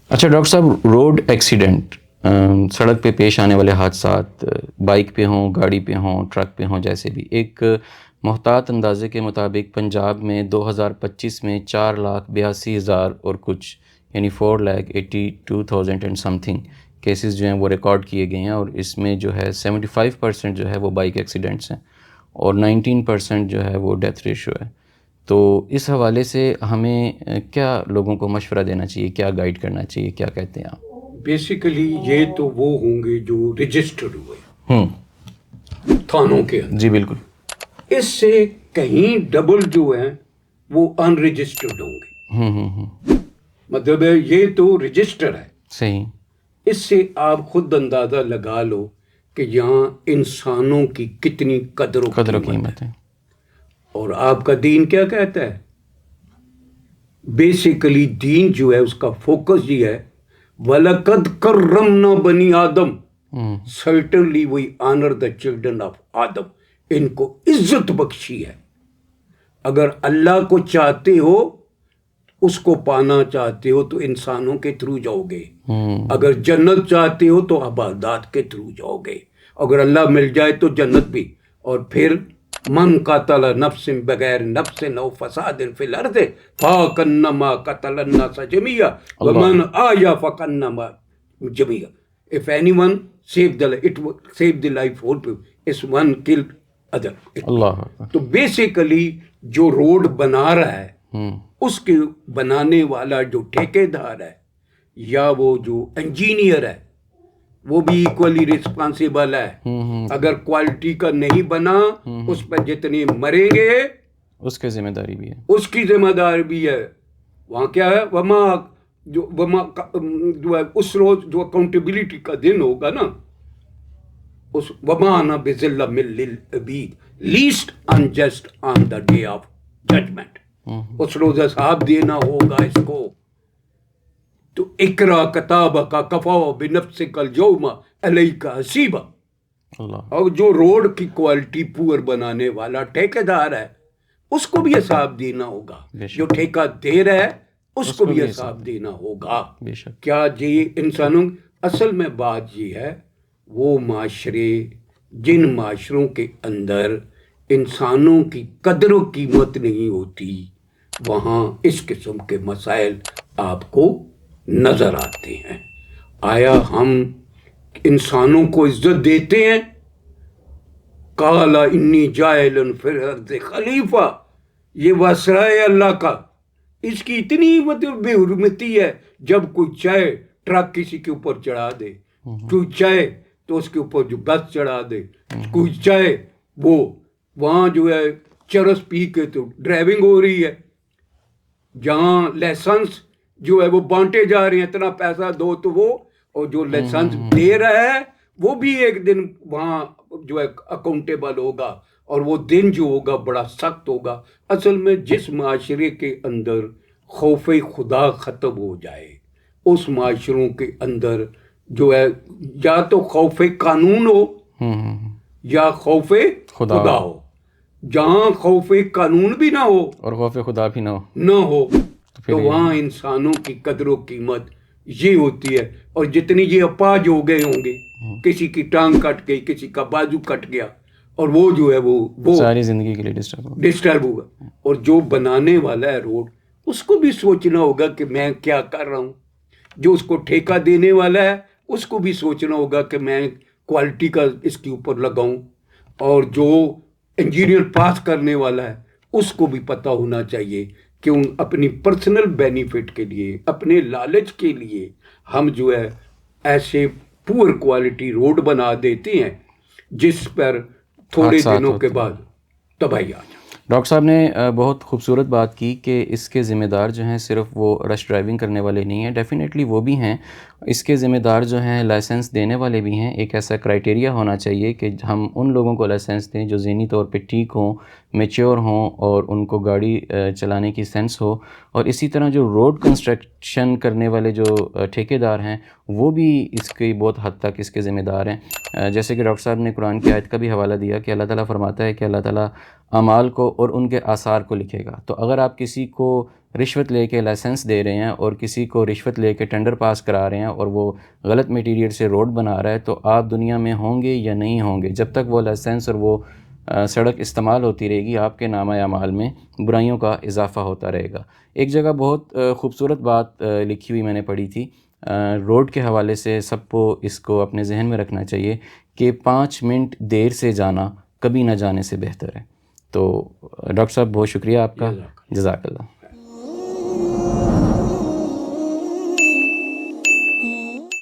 اچھا ڈاکٹر صاحب، road accident, سڑک پہ پیش آنے والے حادثات، بائک پہ ہوں، گاڑی پہ ہوں، ٹرک پہ ہوں، جیسے بھی، ایک محتاط اندازے کے مطابق پنجاب میں 2025 میں 4,82,000 اور کچھ، یعنی 4,82,000 اینڈ سم تھنگ کیسز جو ہیں وہ ریکارڈ کیے گئے ہیں، اور اس میں جو ہے 75% جو ہے وہ بائک ایکسیڈنٹس ہیں، اور 19% جو ہے وہ ڈیتھ ریشو ہے۔ تو اس حوالے سے ہمیں کیا لوگوں کو مشورہ دینا چاہیے، کیا گائیڈ کرنا چاہیے، کیا کہتے ہیں آپ؟ بیسیکلی یہ تو وہ ہوں گے جو رجسٹرڈ ہوئے تھانوں کے اندر، جی بالکل، اس سے کہیں ڈبل جو ہیں وہ ان رجسٹرڈ ہوں گے۔ مطلب ہے یہ تو رجسٹر ہے، صحیح، اس سے آپ خود اندازہ لگا لو کہ یہاں انسانوں کی کتنی قدر و قیمت ہے۔ اور آپ کا دین کیا کہتا ہے؟ بیسیکلی دین جو ہے اس کا فوکس یہ ہے، وَلَقَدْ كَرَّمْنَا بَنِي آدم، certainly we honor the children of آدم، ان کو عزت بخشی ہے۔ اگر اللہ کو چاہتے ہو، اس کو پانا چاہتے ہو تو انسانوں کے تھرو جاؤ گے، اگر جنت چاہتے ہو تو عبادات کے تھرو جاؤ گے، اگر اللہ مل جائے تو جنت بھی۔ اور پھر من قتل نفس بغیر نفس او فساد فی الارض فکانما قتل الناس جميعا ومن احیا فکانما جميعا، if anyone save the life, it will save the life for people, us one kill other۔ اللہ، تو بیسیکلی جو روڈ بنا رہا ہے، اس کے بنانے والا جو ٹھیکیدار ہے یا وہ جو انجینئر ہے، وہ بھی ایکولی رسپانسیبل ہے۔ اگر کوالٹی کا نہیں بنا، اس پہ جتنے مریں گے اس کی ذمہ داری بھی ہے، اس کی ذمہ داری بھی ہے۔ وہاں کیا ہے، وما جو ہے اس روز جو اکاؤنٹیبلٹی کا دن ہوگا نا، اس وما انا بظلام للعبید least unjust on the day of judgment, اس روز حساب دینا ہوگا اس کو۔ تو اقرا کتابک کفا بنفسک اليوم علیک حسیبا۔ اور جو روڈ کی کوالٹی پور بنانے والا ٹھیکیدار ہے، اس کو بھی حساب دینا ہوگا، جو ٹھیکہ دے رہا ہے اس کو بھی حساب دینا ہوگا۔ کیا جی انسانوں، اصل میں بات یہ ہے، وہ معاشرے جن معاشروں کے اندر انسانوں کی قدر و قیمت نہیں ہوتی، وہاں اس قسم کے مسائل آپ کو نظر آتے ہیں۔ آیا ہم انسانوں کو عزت دیتے ہیں؟ قال انی جاعل فی الارض خلیفہ، یہ وسرہ ہے اللہ کا، اس کی اتنی مطلب بے حرمتی ہے، جب کوئی چاہے ٹرک کسی کے اوپر چڑھا دے، کوئی چاہے تو اس کے اوپر جو بس چڑھا دے، کوئی چاہے وہ وہاں جو ہے چرس پی کے تو ڈرائیونگ ہو رہی ہے، جہاں لائسنس جو ہے وہ بانٹے جا رہے ہیں، اتنا پیسہ دو تو وہ، اور جو لائسنس دے رہا ہے وہ بھی ایک دن وہاں جو ہے اکاؤنٹیبل ہوگا، اور وہ دن جو ہوگا بڑا سخت ہوگا۔ اصل میں جس معاشرے کے اندر خوف خدا ختم ہو جائے، اس معاشروں کے اندر جو ہے یا تو خوف قانون ہو یا خوف خدا ہو۔ جہاں خوف قانون بھی نہ ہو اور خوف خدا بھی نہ ہو تو وہاں انسانوں کی قدر و قیمت یہ ہوتی ہے۔ اور جتنی یہ اپاج ہو گئے ہوں گے، کسی کی ٹانگ کٹ گئی، کسی کا بازو کٹ گیا، اور وہ جو ہے وہ ساری زندگی کے لیے ڈسٹرب ہوگا۔ اور جو بنانے والا ہے روڈ، اس کو بھی سوچنا ہوگا کہ میں کیا کر رہا ہوں۔ جو اس کو ٹھیکہ دینے والا ہے، اس کو بھی سوچنا ہوگا کہ میں کوالٹی کا اس کے اوپر لگاؤں، اور جو انجینئر پاس کرنے والا ہے اس کو بھی پتہ ہونا چاہیے کہ اپنی پرسنل بینیفٹ کے لیے، اپنے لالچ کے لیے ہم جو ہے ایسے پور کوالٹی روڈ بنا دیتے ہیں جس پر تھوڑے دنوں کے بعد تباہی آ جائے۔ ڈاکٹر صاحب نے بہت خوبصورت بات کی کہ اس کے ذمہ دار جو ہیں صرف وہ رش ڈرائیونگ کرنے والے نہیں ہیں، ڈیفینیٹلی وہ بھی ہیں، اس کے ذمہ دار جو ہیں لائسنس دینے والے بھی ہیں۔ ایک ایسا کرائٹیریا ہونا چاہیے کہ ہم ان لوگوں کو لائسنس دیں جو ذہنی طور پہ ٹھیک ہوں، میچیور ہوں، اور ان کو گاڑی چلانے کی سینس ہو۔ اور اسی طرح جو روڈ کنسٹرکشن کرنے والے جو ٹھیکیدار ہیں، وہ بھی اس کی بہت حد تک اس کے ذمہ دار ہیں۔ جیسے کہ ڈاکٹر صاحب نے قرآن کی آیت کا بھی حوالہ دیا کہ اللہ تعالیٰ فرماتا ہے کہ اللہ تعالیٰ اعمال کو اور ان کے آثار کو لکھے گا۔ تو اگر آپ کسی کو رشوت لے کے لائسنس دے رہے ہیں اور کسی کو رشوت لے کے ٹینڈر پاس کرا رہے ہیں اور وہ غلط میٹیریل سے روڈ بنا رہا ہے، تو آپ دنیا میں ہوں گے یا نہیں ہوں گے؟ جب تک وہ لائسنس اور وہ سڑک استعمال ہوتی رہے گی، آپ کے نامہ اعمال میں برائیوں کا اضافہ ہوتا رہے گا۔ ایک جگہ بہت خوبصورت بات لکھی ہوئی میں نے پڑھی تھی روڈ کے حوالے سے، سب کو اس کو اپنے ذہن میں رکھنا چاہیے کہ 5 منٹ دیر سے جانا کبھی نہ جانے سے بہتر ہے۔ تو ڈاکٹر صاحب بہت شکریہ آپ کا، جزاک جزاک اللہ۔